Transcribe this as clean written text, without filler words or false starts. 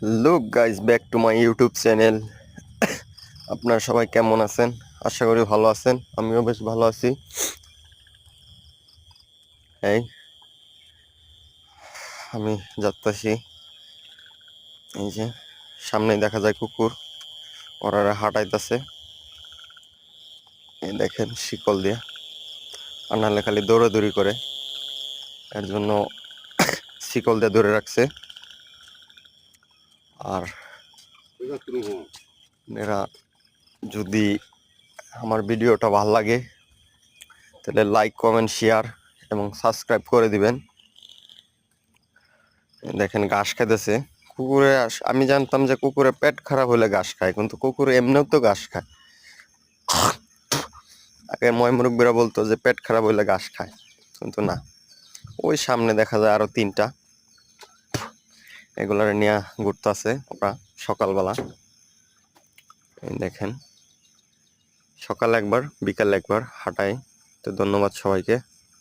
Look guys back to my YouTube channel. আপনারা সবাই কেমন আছেন? আশা করি ভালো আছেন। আমিও বেশ ভালো আছি। এই আমি যাচ্ছি, এই যে সামনে দেখা যায় কুকুর, ওরা হাঁটাইতেছে। এই দেখেন শিকল দিয়ে, আর নাহলে খালি দৌড়াদৌড়ি করে, এর জন্য শিকল দিয়ে ধরে রাখছে। আর এরা যদি আমার ভিডিওটা ভালো লাগে তাহলে লাইক, কমেন্ট, শেয়ার এবং সাবস্ক্রাইব করে দিবেন। দেখেন ঘাস খাইতেছে কুকুরে। আমি জানতাম যে কুকুরে পেট খারাপ হলে ঘাস খায়, কিন্তু কুকুর এমনিও তো ঘাস খায়। আগে মুরব্বীরা বলতো যে পেট খারাপ হলে ঘাস খায়, কিন্তু না। ওই সামনে দেখা যায় আরো 3টা, এগুলার নিয়ে ঘুরতেছে ওরা সকালবেলা। দেখেন সকালে একবার বিকালে একবার হাঁটাই। তো ধন্যবাদ সবাইকে।